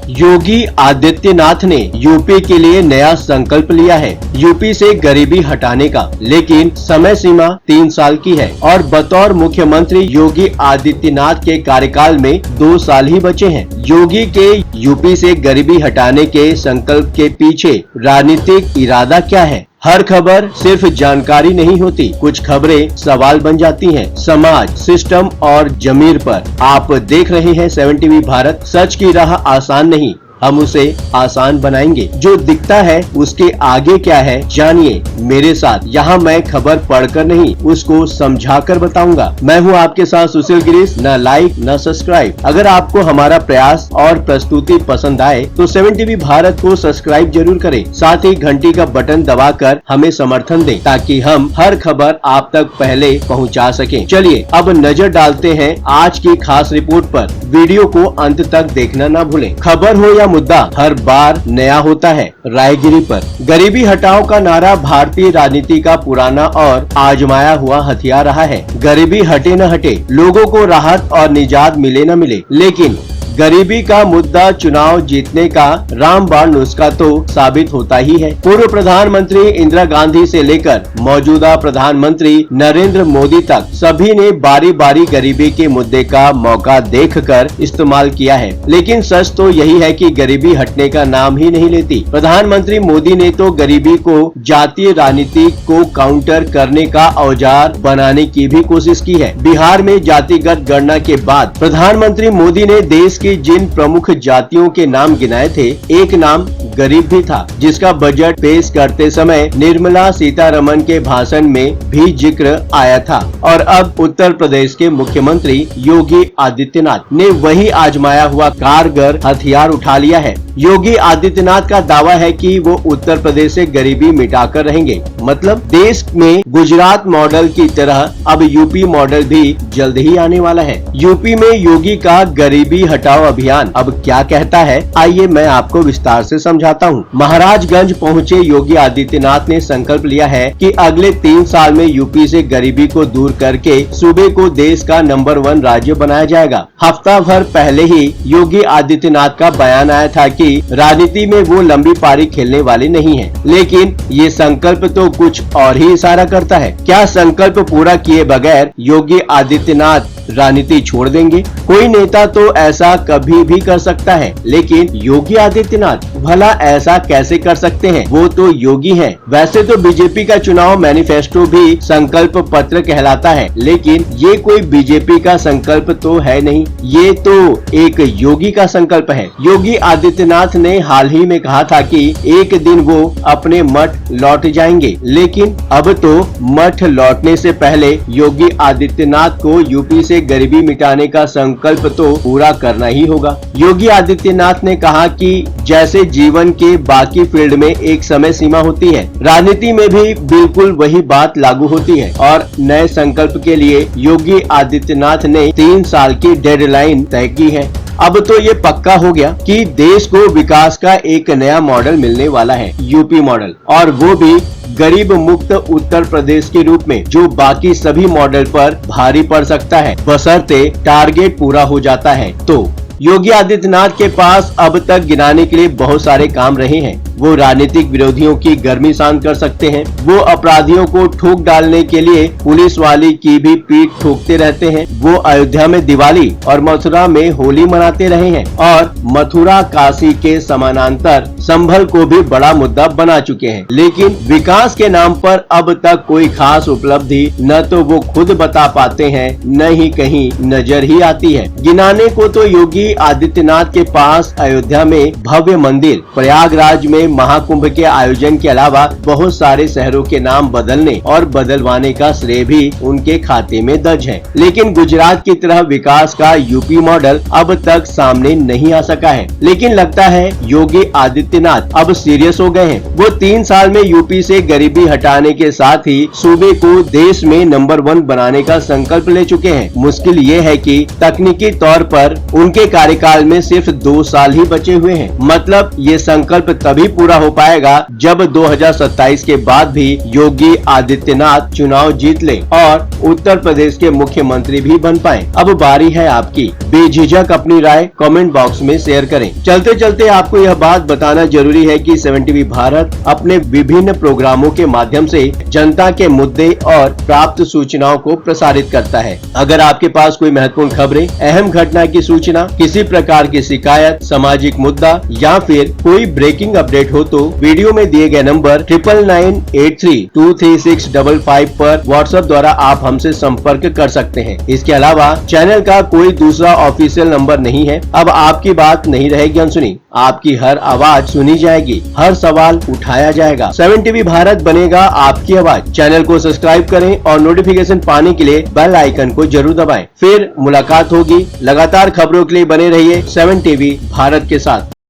योगी आदित्यनाथ ने यूपी के लिए नया संकल्प लिया है, यूपी से गरीबी हटाने का, लेकिन समय सीमा 3 साल की है और बतौर मुख्यमंत्री योगी आदित्यनाथ के कार्यकाल में 2 साल ही बचे हैं। योगी के यूपी से गरीबी हटाने के संकल्प के पीछे राजनीतिक इरादा क्या है? हर खबर सिर्फ जानकारी नहीं होती, कुछ खबरें सवाल बन जाती हैं समाज, सिस्टम और जमीर पर। आप देख रहे हैं 7 टीवी भारत। सच की राह आसान नहीं, हम उसे आसान बनाएंगे। जो दिखता है उसके आगे क्या है, जानिए मेरे साथ। यहाँ मैं खबर पढ़कर नहीं, उसको समझाकर बताऊंगा। मैं हूँ आपके साथ सुशील गिरीश। न लाइक न सब्सक्राइब। अगर आपको हमारा प्रयास और प्रस्तुति पसंद आए तो 7 टीवी भारत को सब्सक्राइब जरूर करें, साथ ही घंटी का बटन दबाकर हमें समर्थन दें ताकि हम हर खबर आप तक पहले पहुँचा सकें। चलिए अब नजर डालते हैं आज की खास रिपोर्ट पर। वीडियो को अंत तक देखना न भूलें। खबर हो या मुद्दा हर बार नया होता है। रायगिरी पर गरीबी हटाओ का नारा भारतीय राजनीति का पुराना और आजमाया हुआ हथियार रहा है। गरीबी हटे न हटे, लोगों को राहत और निजात मिले न मिले, लेकिन गरीबी का मुद्दा चुनाव जीतने का रामबाण नुस्खा तो साबित होता ही है। पूर्व प्रधानमंत्री इंदिरा गांधी से लेकर मौजूदा प्रधानमंत्री नरेंद्र मोदी तक सभी ने बारी बारी गरीबी के मुद्दे का मौका देखकर इस्तेमाल किया है, लेकिन सच तो यही है कि गरीबी हटने का नाम ही नहीं लेती। प्रधानमंत्री मोदी ने तो गरीबी को जातीय राजनीति को काउंटर करने का औजार बनाने की भी कोशिश की है। बिहार में जातिगत गणना के बाद प्रधानमंत्री मोदी ने देश की जिन प्रमुख जातियों के नाम गिनाए थे, एक नाम गरीब भी था, जिसका बजट पेश करते समय निर्मला सीतारमण के भाषण में भी जिक्र आया था। और अब उत्तर प्रदेश के मुख्यमंत्री योगी आदित्यनाथ ने वही आजमाया हुआ कारगर हथियार उठा लिया है। योगी आदित्यनाथ का दावा है कि वो उत्तर प्रदेश से गरीबी मिटाकर रहेंगे। मतलब देश में गुजरात मॉडल की तरह अब यूपी मॉडल भी जल्द ही आने वाला है। यूपी में योगी का गरीबी हटाओ अभियान अब क्या कहता है, आइए मैं आपको विस्तार से समझाता हूँ। महाराजगंज पहुँचे योगी आदित्यनाथ ने संकल्प लिया है कि अगले 3 साल में यूपी से गरीबी को दूर करके सूबे को देश का नंबर 1 राज्य बनाया जाएगा। हफ्ता भर पहले ही योगी आदित्यनाथ का बयान आया था कि राजनीति में वो लंबी पारी खेलने वाले नहीं हैं, लेकिन ये संकल्प तो कुछ और ही इशारा करता है। क्या संकल्प पूरा किए बगैर योगी आदित्यनाथ राजनीति छोड़ देंगे? कोई नेता तो ऐसा कभी भी कर सकता है, लेकिन योगी आदित्यनाथ भला ऐसा कैसे कर सकते हैं? वो तो योगी हैं। वैसे तो बीजेपी का चुनाव मैनिफेस्टो भी संकल्प पत्र कहलाता है, लेकिन ये कोई बीजेपी का संकल्प तो है नहीं, ये तो एक योगी का संकल्प है। योगी आदित्यनाथ ने हाल ही में कहा था कि एक दिन वो अपने मठ लौट जाएंगे, लेकिन अब तो मठ लौटने से पहले योगी आदित्यनाथ को यूपी से गरीबी मिटाने का संकल्प तो पूरा करना ही होगा। योगी आदित्यनाथ ने कहा कि जैसे जीवन के बाकी फील्ड में एक समय सीमा होती है, राजनीति में भी बिल्कुल वही बात लागू होती है। और नए संकल्प के लिए योगी आदित्यनाथ ने 3 साल की डेडलाइन तय की है। अब तो ये पक्का हो गया कि देश को विकास का एक नया मॉडल मिलने वाला है, यूपी मॉडल, और वो भी गरीब मुक्त उत्तर प्रदेश के रूप में, जो बाकी सभी मॉडल पर भारी पड़ सकता है बशर्ते टारगेट पूरा हो जाता है। तो योगी आदित्यनाथ के पास अब तक गिनाने के लिए बहुत सारे काम रहे हैं। वो राजनीतिक विरोधियों की गर्मी शांत कर सकते हैं, वो अपराधियों को ठोक डालने के लिए पुलिस वाली की भी पीठ ठोकते रहते हैं, वो अयोध्या में दिवाली और मथुरा में होली मनाते रहे हैं और मथुरा काशी के समानांतर संभल को भी बड़ा मुद्दा बना चुके हैं। लेकिन विकास के नाम पर अब तक कोई खास उपलब्धि न तो वो खुद बता पाते हैं, न ही कहीं नजर ही आती है। गिनाने को तो योगी आदित्यनाथ के पास अयोध्या में भव्य मंदिर, प्रयागराज में महाकुंभ के आयोजन के अलावा बहुत सारे शहरों के नाम बदलने और बदलवाने का श्रेय भी उनके खाते में दर्ज है। लेकिन गुजरात की तरह विकास का यूपी मॉडल अब तक सामने नहीं आ सका है। लेकिन लगता है योगी आदित्यनाथ अब सीरियस हो गए हैं। वो 3 साल में यूपी से गरीबी हटाने के साथ ही सूबे को देश में नंबर 1 बनाने का संकल्प ले चुके हैं। मुश्किल ये है कि तकनीकी तौर पर उनके कार्यकाल में सिर्फ 2 साल ही बचे हुए हैं। मतलब ये संकल्प तभी पूरा हो पाएगा जब 2027 के बाद भी योगी आदित्यनाथ चुनाव जीत ले और उत्तर प्रदेश के मुख्यमंत्री भी बन पाए। अब बारी है आपकी, बेझिझक अपनी राय कमेंट बॉक्स में शेयर करें। चलते चलते आपको यह बात बताना जरूरी है कि 7 टीवी भारत अपने विभिन्न प्रोग्रामों के माध्यम से जनता के मुद्दे और प्राप्त सूचनाओं को प्रसारित करता है। अगर आपके पास कोई महत्वपूर्ण खबरें, अहम घटना की सूचना, किसी प्रकार की शिकायत, सामाजिक मुद्दा या फिर कोई ब्रेकिंग अपडेट हो तो वीडियो में दिए गए नंबर 9998323655 पर व्हाट्सएप द्वारा आप हमसे संपर्क कर सकते हैं। इसके अलावा चैनल का कोई दूसरा ऑफिशियल नंबर नहीं है। अब आपकी बात नहीं रहेगी अनसुनी, आपकी हर आवाज सुनी जाएगी, हर सवाल उठाया जाएगा। 7 टीवी भारत बनेगा आपकी आवाज। चैनल को सब्सक्राइब करें और नोटिफिकेशन पाने के लिए बेल आइकन को जरूर दबाएं। फिर मुलाकात होगी। लगातार खबरों के लिए बने रहिए 7 टीवी भारत के साथ।